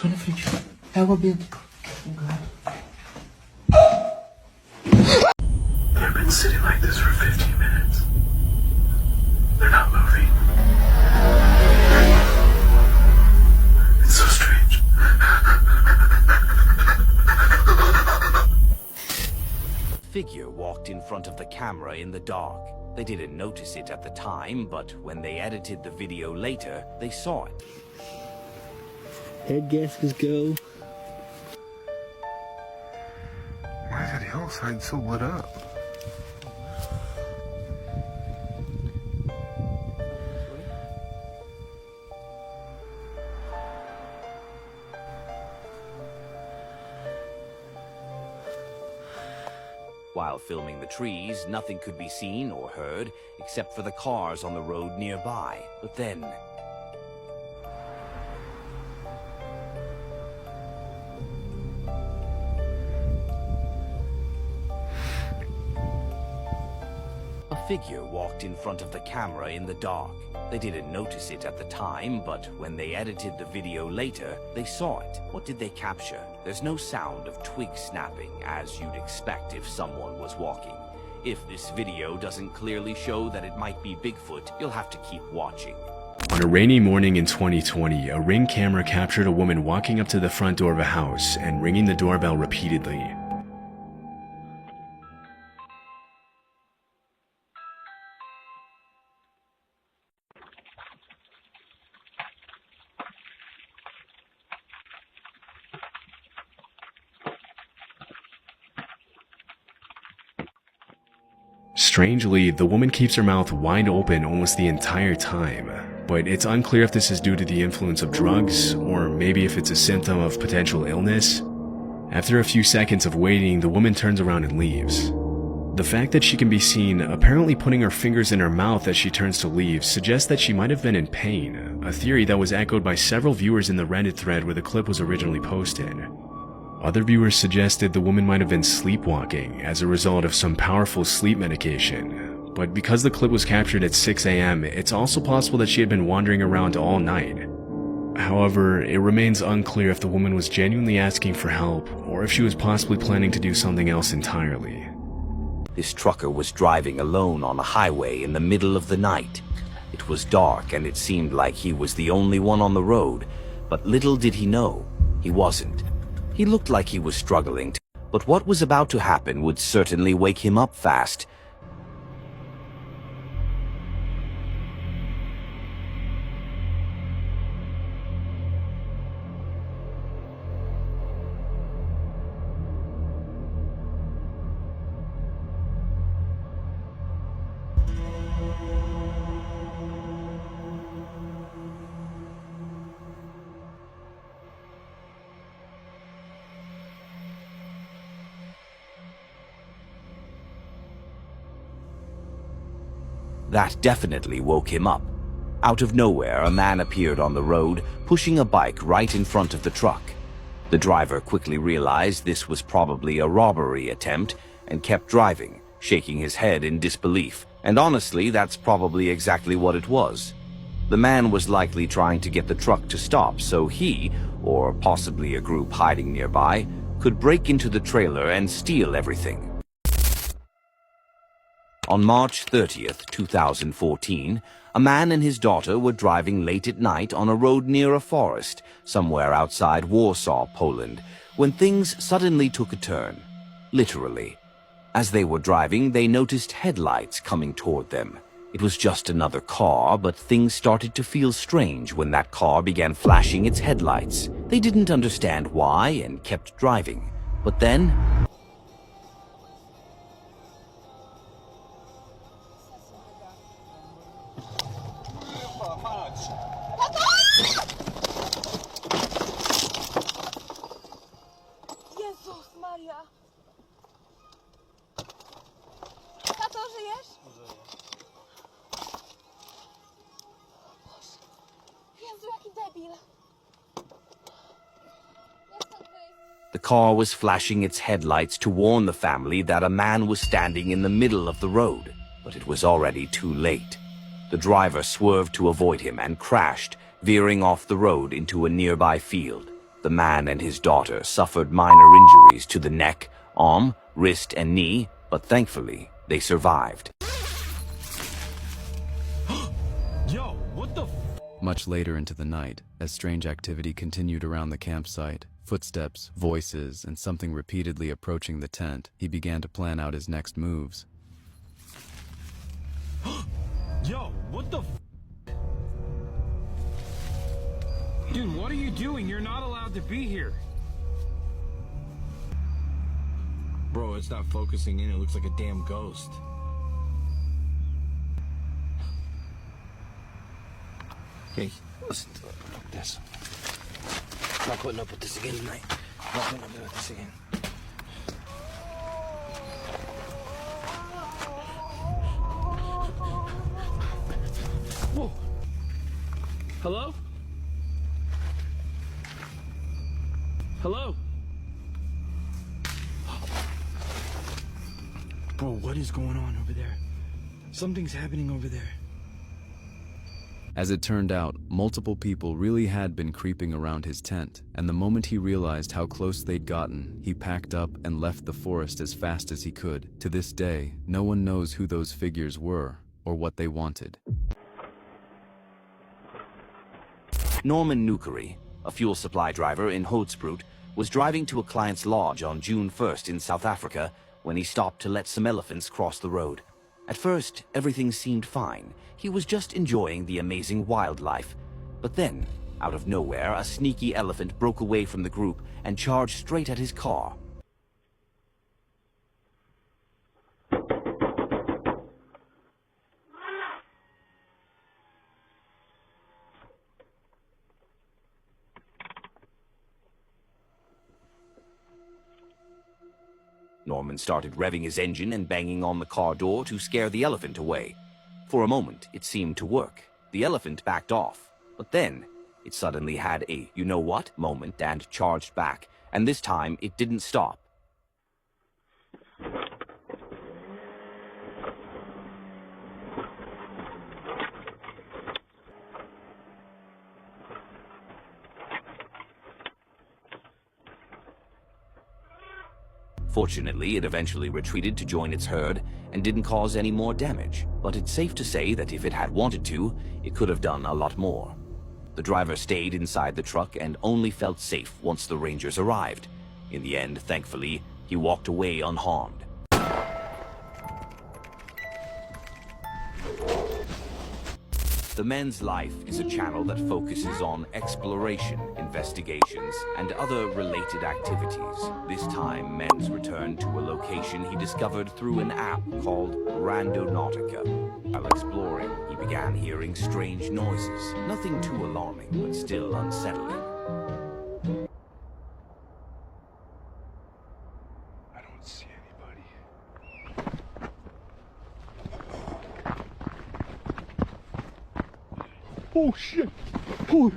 Só na frente. Água benta. They've been sitting like this for 15 minutes. They're not moving. It's so strange. Figure walked in front of the camera in the dark. They didn't notice it at the time, but when they edited the video later, they saw it. Head gaskets go. Why is that hillside so lit up? While filming the trees, nothing could be seen or heard except for the cars on the road nearby. But then... a figure walked in front of the camera in the dark. They didn't notice it at the time, but when they edited the video later, they saw it. What did they capture? There's no sound of twig snapping, as you'd expect if someone was walking. If this video doesn't clearly show that it might be Bigfoot, you'll have to keep watching. On a rainy morning in 2020, a Ring camera captured a woman walking up to the front door of a house and ringing the doorbell repeatedly. Strangely, the woman keeps her mouth wide open almost the entire time, but it's unclear if this is due to the influence of drugs, or maybe if it's a symptom of potential illness. After a few seconds of waiting, the woman turns around and leaves. The fact that she can be seen apparently putting her fingers in her mouth as she turns to leave suggests that she might have been in pain, a theory that was echoed by several viewers in the Reddit thread where the clip was originally posted. Other viewers suggested the woman might have been sleepwalking as a result of some powerful sleep medication, but because the clip was captured at 6 a.m., it's also possible that she had been wandering around all night. However, it remains unclear if the woman was genuinely asking for help or if she was possibly planning to do something else entirely. This trucker was driving alone on a highway in the middle of the night. It was dark and it seemed like he was the only one on the road, but little did he know, he wasn't. He looked like he was struggling, but what was about to happen would certainly wake him up fast. That definitely woke him up. Out of nowhere, a man appeared on the road, pushing a bike right in front of the truck. The driver quickly realized this was probably a robbery attempt and kept driving, shaking his head in disbelief. And honestly, that's probably exactly what it was. The man was likely trying to get the truck to stop so he, or possibly a group hiding nearby, could break into the trailer and steal everything. On March 30th, 2014, a man and his daughter were driving late at night on a road near a forest, somewhere outside Warsaw, Poland, when things suddenly took a turn. Literally. As they were driving, they noticed headlights coming toward them. It was just another car, but things started to feel strange when that car began flashing its headlights. They didn't understand why and kept driving. But then... Jezus Maria! Tato, żyjesz? Boże. Jezu, jaki debil! The car was flashing its headlights to warn the family that a man was standing in the middle of the road, but it was already too late. The driver swerved to avoid him and crashed, veering off the road into a nearby field. The man and his daughter suffered minor injuries to the neck, arm, wrist, and knee, but thankfully, they survived. Yo, what the f? Much later into the night, as strange activity continued around the campsite, footsteps, voices, and something repeatedly approaching the tent, he began to plan out his next moves. Yo, what the f? Dude, what are you doing? You're not allowed to be here. Bro, it's not focusing in. It looks like a damn ghost. Hey, listen to this. I'm not putting up with this again tonight. I'm not putting up with this again. Whoa. Hello? Hello? Bro, what is going on over there? Something's happening over there. As it turned out, multiple people really had been creeping around his tent, and the moment he realized how close they'd gotten, he packed up and left the forest as fast as he could. To this day, no one knows who those figures were or what they wanted. Norman Nukery, a fuel supply driver in Hoedspruit, was driving to a client's lodge on June 1st in South Africa when he stopped to let some elephants cross the road. At first, everything seemed fine. He was just enjoying the amazing wildlife. But then, out of nowhere, a sneaky elephant broke away from the group and charged straight at his car. Norman started revving his engine and banging on the car door to scare the elephant away. For a moment, it seemed to work. The elephant backed off, but then it suddenly had a you-know-what moment and charged back, and this time it didn't stop. Fortunately, it eventually retreated to join its herd and didn't cause any more damage, but it's safe to say that if it had wanted to, it could have done a lot more. The driver stayed inside the truck and only felt safe once the Rangers arrived. In the end, thankfully, he walked away unharmed. The Men's Life is a channel that focuses on exploration, investigations, and other related activities. This time, Men's returned to a location he discovered through an app called Randonautica. While exploring, he began hearing strange noises. Nothing too alarming, but still unsettling. I don't see anybody. Oh shit! Oh.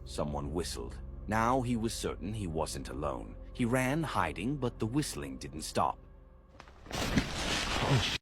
Someone whistled. Now he was certain he wasn't alone. He ran, hiding, but the whistling didn't stop. Oh shit.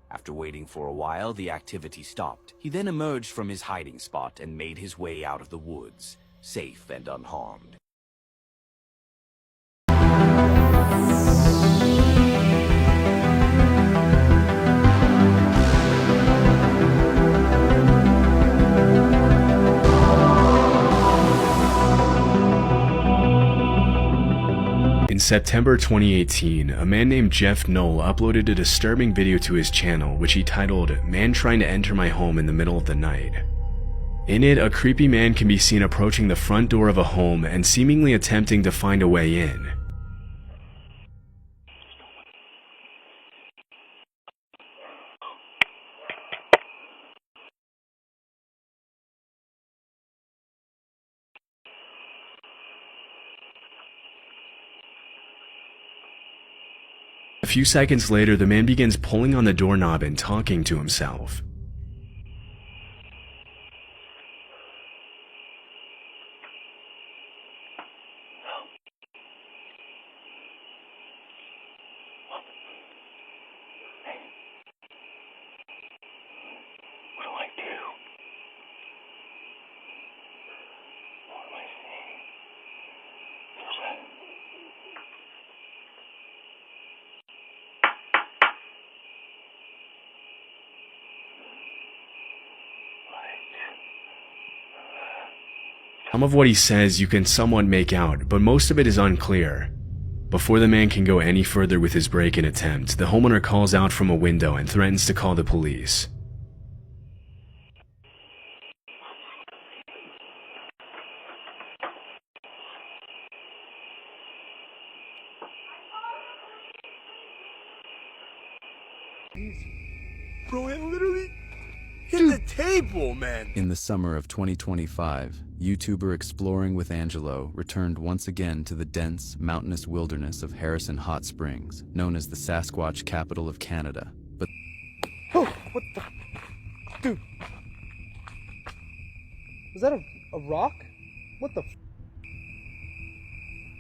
After waiting for a while, the activity stopped. He then emerged from his hiding spot and made his way out of the woods, safe and unharmed. In September 2018, a man named Jeff Knoll uploaded a disturbing video to his channel, which he titled, "Man Trying to Enter My Home in the Middle of the Night." In it, a creepy man can be seen approaching the front door of a home and seemingly attempting to find a way in. few seconds later, the man begins pulling on the doorknob and talking to himself. What do I do? What am I seeing? There's a... Some of what he says you can somewhat make out, but most of it is unclear. Before the man can go any further with his break-in attempt, the homeowner calls out from a window and threatens to call the police. Bro, it literally hit the table, man. In the summer of 2025, YouTuber Exploring with Angelo returned once again to the dense, mountainous wilderness of Harrison Hot Springs, known as the Sasquatch capital of Canada. But Oh, what the? Dude. Was that a rock? What the?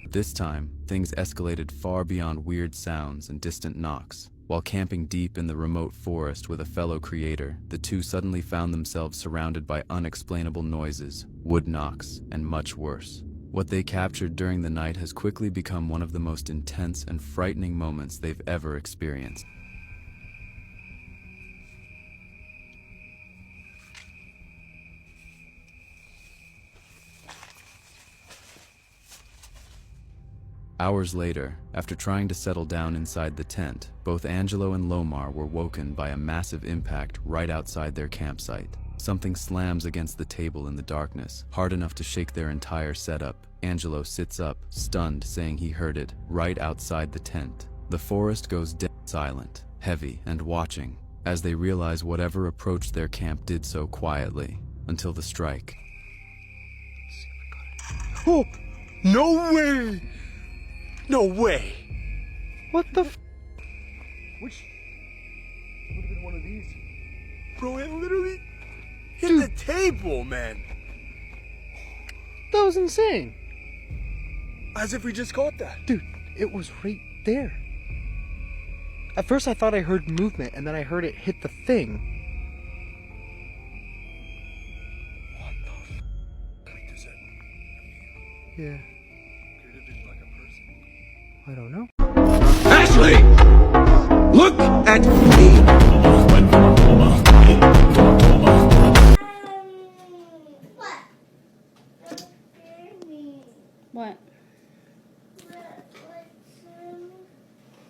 this time, things escalated far beyond weird sounds and distant knocks. While camping deep in the remote forest with a fellow creator, the two suddenly found themselves surrounded by unexplainable noises, wood knocks, and much worse. What they captured during the night has quickly become one of the most intense and frightening moments they've ever experienced. Hours later, after trying to settle down inside the tent, both Angelo and Lomar were woken by a massive impact right outside their campsite. Something slams against the table in the darkness, hard enough to shake their entire setup. Angelo sits up, stunned, saying he heard it right outside the tent. The forest goes dead silent, heavy, and watching, as they realize whatever approached their camp did so quietly, until the strike. Oh, no way! No way! What the f? Which would have been one of these? Bro, it literally hit the table, man! That was insane! As if we just caught that. Dude, it was right there. At first I thought I heard movement, and then I heard it hit the thing. What the f? Wait, does that mean? Yeah. Could it have been like a person? I don't know. Ashley! Look at me! What?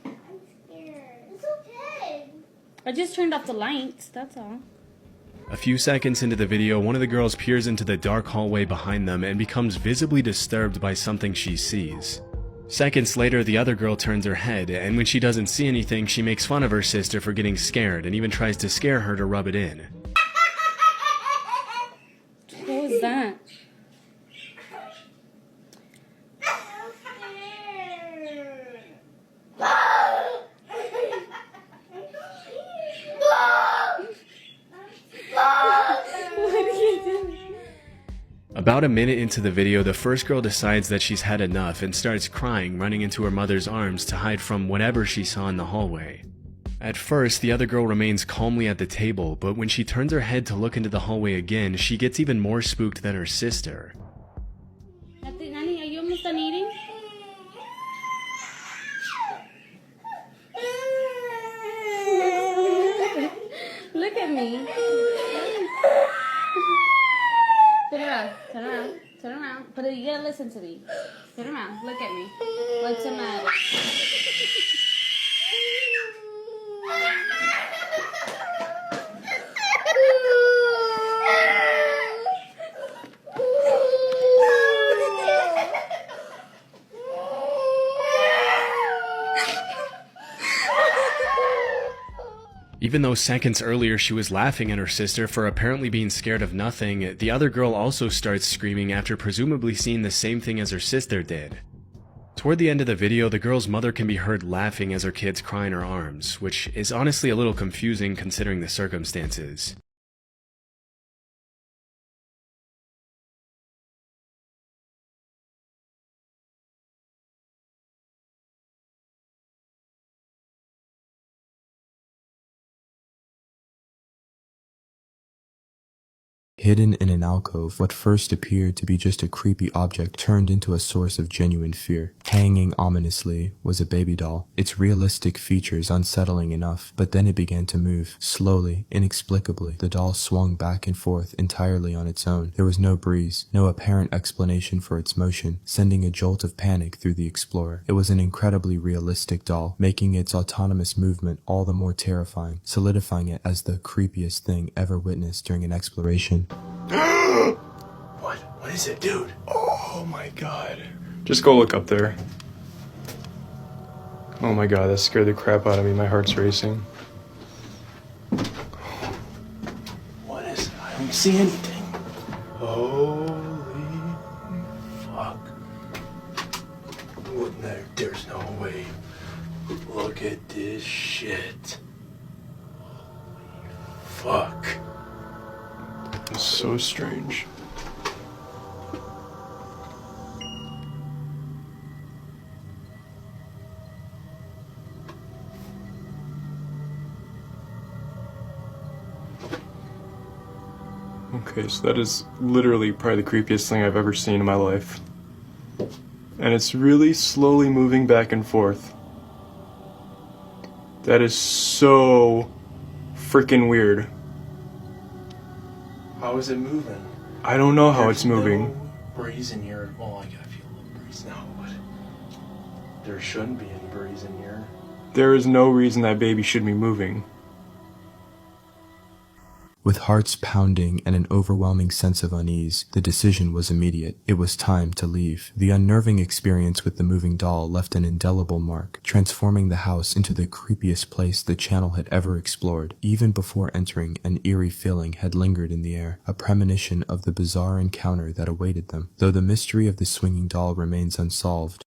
I'm scared. It's okay. I just turned off the lights, that's all. A few seconds into the video, one of the girls peers into the dark hallway behind them and becomes visibly disturbed by something she sees. Seconds later, the other girl turns her head, and when she doesn't see anything, she makes fun of her sister for getting scared and even tries to scare her to rub it in. What was that? About a minute into the video, the first girl decides that she's had enough and starts crying, running into her mother's arms to hide from whatever she saw in the hallway. At first, the other girl remains calmly at the table, but when she turns her head to look into the hallway again, she gets even more spooked than her sister. Nani, are you almost done eating? Look at me. Turn around. But you gotta listen to me. Turn around, look at me. What's the matter? Even though seconds earlier she was laughing at her sister for apparently being scared of nothing, the other girl also starts screaming after presumably seeing the same thing as her sister did. Toward the end of the video, the girl's mother can be heard laughing as her kids cry in her arms, which is honestly a little confusing considering the circumstances. Hidden in an alcove, what first appeared to be just a creepy object turned into a source of genuine fear. Hanging ominously was a baby doll, its realistic features unsettling enough, but then it began to move. Slowly, inexplicably, the doll swung back and forth entirely on its own. There was no breeze, no apparent explanation for its motion, sending a jolt of panic through the explorer. It was an incredibly realistic doll, making its autonomous movement all the more terrifying, solidifying it as the creepiest thing ever witnessed during an exploration. What? What is it, dude? Oh my god. Just go look up there. Oh my god, that scared the crap out of me. My heart's racing. What is it? I don't see anything. Holy fuck. What? There's no way. Look at this shit. Holy fuck. It's so strange. Okay, so that is literally probably the creepiest thing I've ever seen in my life. And it's really slowly moving back and forth. That is so freaking weird. How is it moving? I don't know how it's moving. No breeze in here. Well, I gotta feel a little breeze now, but there shouldn't be any breeze in here. There is no reason that baby should be moving. With hearts pounding and an overwhelming sense of unease, the decision was immediate. It was time to leave. The unnerving experience with the moving doll left an indelible mark, transforming the house into the creepiest place the channel had ever explored. Even before entering, an eerie feeling had lingered in the air, a premonition of the bizarre encounter that awaited them. Though the mystery of the swinging doll remains unsolved,